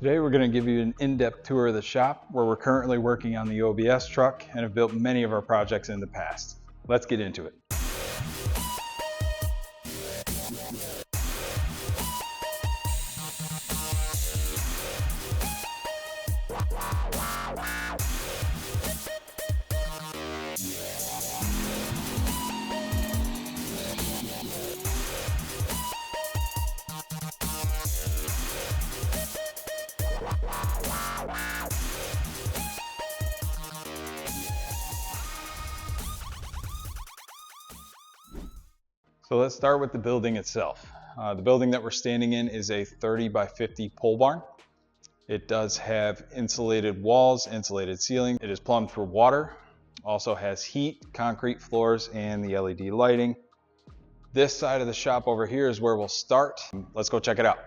Today we're going to give you an in-depth tour of the shop where we're currently working on the OBS truck and have built many of our projects in the past. Let's get into it. So let's start with the building itself. The building that we're standing in is a 30 by 50 pole barn. It does have insulated walls, insulated ceiling. It is plumbed for water, also has heat, concrete floors, and the LED lighting. This side of the shop over here is where we'll start. Let's go check it out.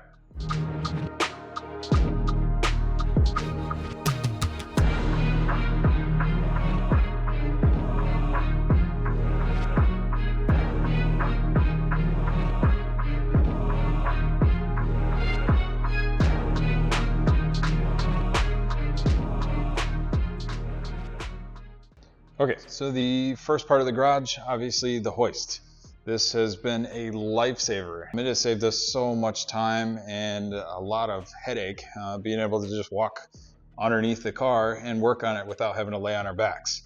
Okay, so the first part of the garage, obviously the hoist. This has been a lifesaver. It has saved us so much time and a lot of headache, being able to just walk underneath the car and work on it without having to lay on our backs.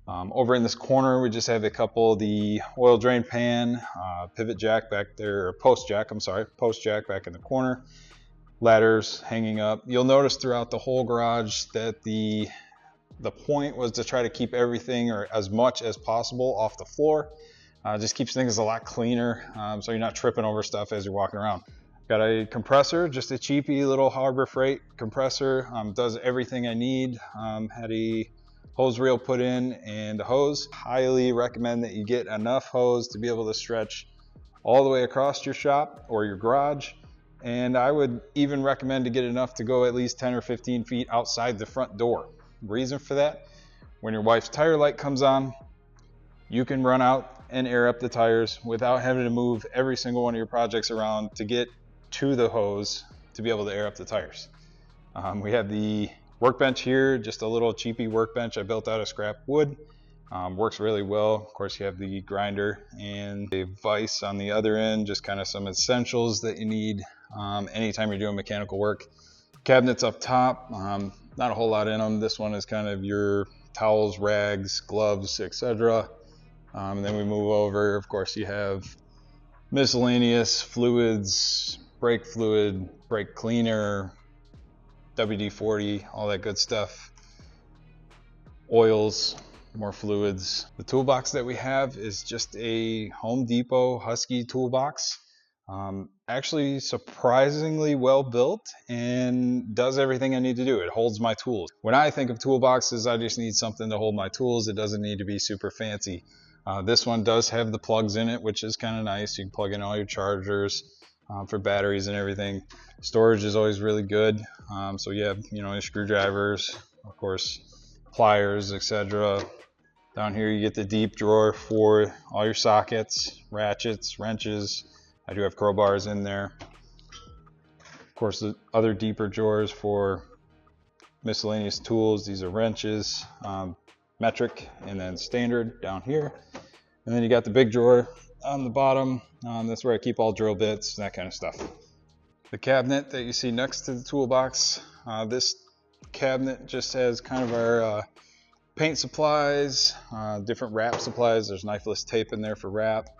Over in this corner, we just have a couple of the oil drain pan, pivot jack back there, or post jack back in the corner, ladders hanging up. You'll notice throughout the whole garage that the point was to try to keep everything, or as much as possible, off the floor. Just keeps things a lot cleaner, so you're not tripping over stuff as you're walking around. Got a compressor, just a cheapy little Harbor Freight compressor. Does everything I need. Had a hose reel put in and a hose. Highly recommend that you get enough hose to be able to stretch all the way across your shop or your garage. And I would even recommend to get enough to go at least 10 or 15 feet outside the front door. Reason for that, when your wife's tire light comes on, you can run out and air up the tires without having to move every single one of your projects around to get to the hose to be able to air up the tires. We have the workbench here, just a little cheapy workbench I built out of scrap wood. Works really well. Of course, you have the grinder and a vise on the other end, just kind of some essentials that you need anytime you're doing mechanical work. Cabinets up top, not a whole lot in them. This one is kind of your towels, rags, gloves, etc. And then we move over. Of course, you have miscellaneous fluids, brake fluid, brake cleaner, WD-40, all that good stuff. Oils, more fluids. The toolbox that we have is just a Home Depot Husky toolbox. Actually surprisingly well built and does everything I need to do. It holds my tools. When I think of toolboxes, I just need something to hold my tools. It doesn't need to be super fancy. This one does have the plugs in it, which is kind of nice. You can plug in all your chargers for batteries and everything. Storage is always really good. So you have, your screwdrivers, of course, pliers, etc. Down here you get the deep drawer for all your sockets, ratchets, wrenches. I do have crowbars in there. Of course, the other deeper drawers for miscellaneous tools. These are wrenches, metric, and then standard down here. And then you got the big drawer on the bottom. That's where I keep all drill bits, that kind of stuff. The cabinet that you see next to the toolbox, this cabinet just has kind of our paint supplies, different wrap supplies. There's knifeless tape in there for wrap,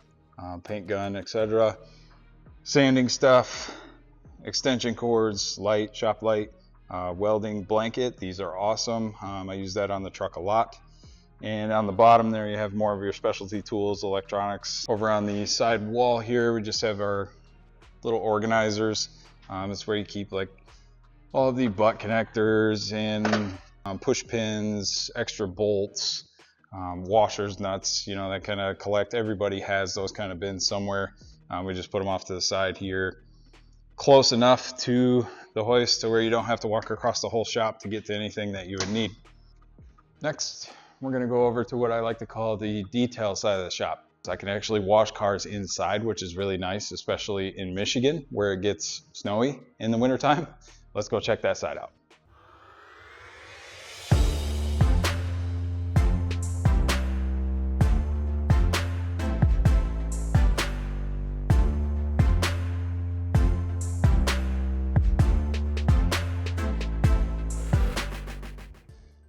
paint gun, etc. Sanding stuff, extension cords, light, shop light, welding blanket. These are awesome. I use that on the truck a lot. And on the bottom there you have more of your specialty tools, electronics. Over on the side wall here we just have our little organizers. It's where you keep like all the butt connectors and push pins, extra bolts, washers, nuts, that kind of collect. Everybody has those kind of bins somewhere. We just put them off to the side here, close enough to the hoist to where you don't have to walk across the whole shop to get to anything that you would need. Next, we're going to go over to what I like to call the detail side of the shop. So I can actually wash cars inside, which is really nice, especially in Michigan where it gets snowy in the wintertime. Let's go check that side out.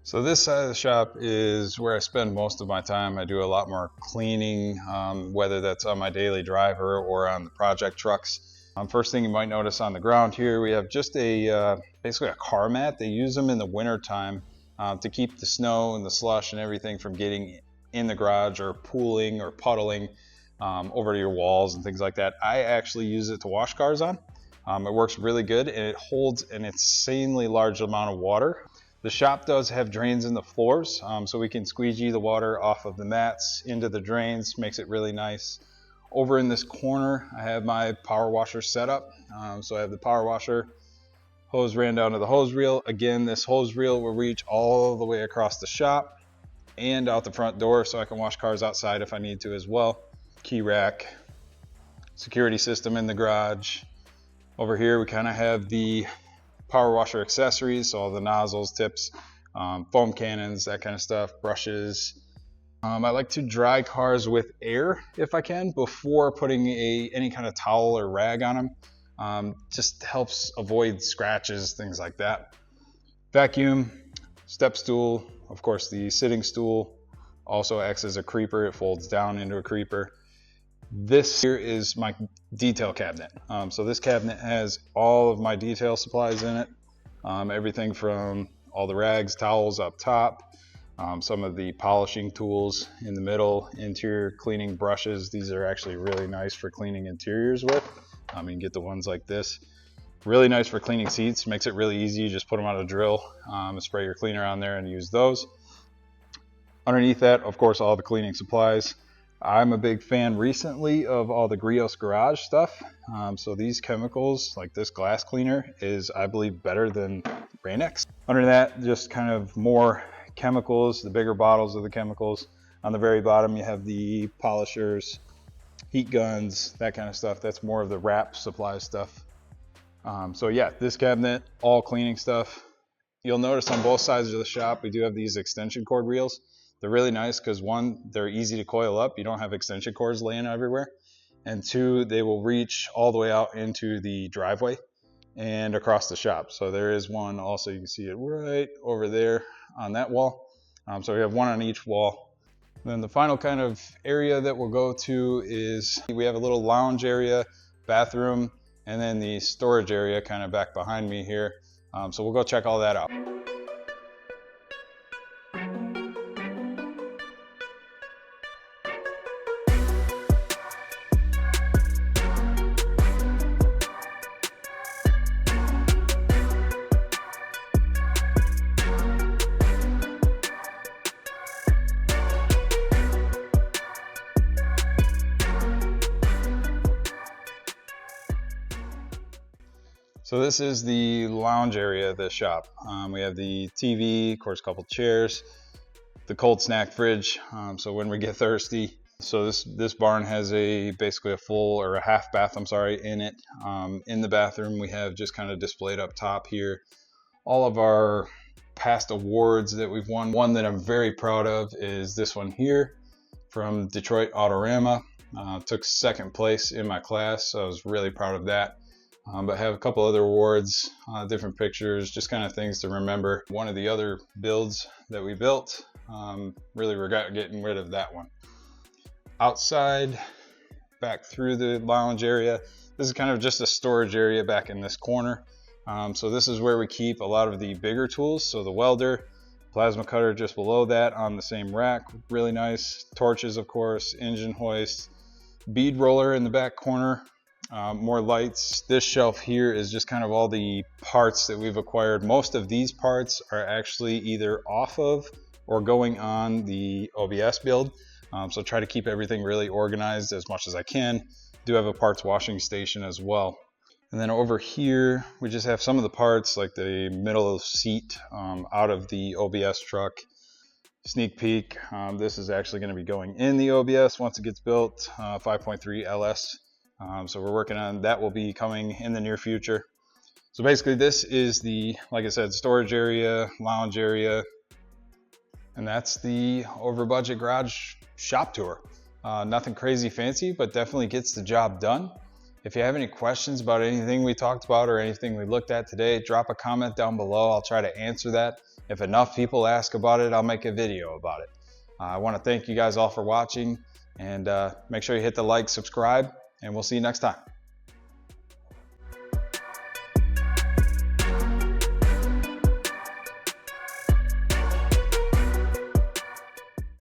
So this side of the shop is where I spend most of my time. I do a lot more cleaning, whether that's on my daily driver or on the project trucks. First thing you might notice on the ground here, we have just basically a car mat. They use them in the winter time to keep the snow and the slush and everything from getting in the garage or pooling or puddling over to your walls and things like that. I actually use it to wash cars on. It works really good, and it holds an insanely large amount of water. The shop does have drains in the floors, so we can squeegee the water off of the mats into the drains, makes it really nice. Over in this corner, I have my power washer set up. So I have the power washer, hose ran down to the hose reel. Again, this hose reel will reach all the way across the shop and out the front door, so I can wash cars outside if I need to as well. Key rack, security system in the garage. Over here, we kind of have the power washer accessories, so all the nozzles, tips, foam cannons, that kind of stuff, brushes. I like to dry cars with air if I can before putting any kind of towel or rag on them. Just helps avoid scratches, things like that. Vacuum, step stool, of course the sitting stool also acts as a creeper. It folds down into a creeper. This here is my detail cabinet. So this cabinet has all of my detail supplies in it. Everything from all the rags, towels up top, some of the polishing tools in the middle, interior cleaning brushes. These are actually really nice for cleaning interiors with. You can get the ones like this. Really nice for cleaning seats, makes it really easy. You just put them on a drill, spray your cleaner on there and use those. Underneath that, of course, all the cleaning supplies. I'm a big fan recently of all the Grios Garage stuff. So these chemicals, like this glass cleaner, is I believe better than Rain-X. Under that, just kind of more chemicals, the bigger bottles of the chemicals. On the very bottom, you have the polishers, heat guns, that kind of stuff. That's more of the wrap supply stuff. So yeah, this cabinet, all cleaning stuff. You'll notice on both sides of the shop, we do have these extension cord reels. They're really nice because one, they're easy to coil up. You don't have extension cords laying everywhere. And two, they will reach all the way out into the driveway and across the shop. So there is one also, you can see it right over there on that wall. So we have one on each wall. Then the final kind of area that we'll go to is we have a little lounge area, bathroom, and then the storage area kind of back behind me here. So we'll go check all that out. So this is the lounge area of the shop. We have the TV, of course, a couple chairs, the cold snack fridge, so when we get thirsty. So this barn has basically a full or a half bath, in it. In the bathroom, we have just kind of displayed up top here all of our past awards that we've won. One that I'm very proud of is this one here from Detroit Autorama. Took second place in my class, so I was really proud of that. But I have a couple other awards, different pictures, just kind of things to remember. One of the other builds that we built, really regret getting rid of that one. Outside, back through the lounge area, this is kind of just a storage area back in this corner. So this is where we keep a lot of the bigger tools. So the welder, plasma cutter just below that on the same rack, really nice. Torches, of course, engine hoist, bead roller in the back corner. More lights. This shelf here is just kind of all the parts that we've acquired. Most of these parts are actually either off of or going on the OBS build. So try to keep everything really organized as much as I can. Do have a parts washing station as well. And then over here, we just have some of the parts like the middle seat out of the OBS truck. Sneak peek, this is actually going to be going in the OBS once it gets built, 5.3 LS. So we're working on that, will be coming in the near future. So basically this is the, like I said, storage area, lounge area, and that's the OverBudget Garage shop tour. Nothing crazy fancy, but definitely gets the job done. If you have any questions about anything we talked about or anything we looked at today, drop a comment down below. I'll try to answer that. If enough people ask about it, I'll make a video about it. I want to thank you guys all for watching, and make sure you hit the like, subscribe, and we'll see you next time.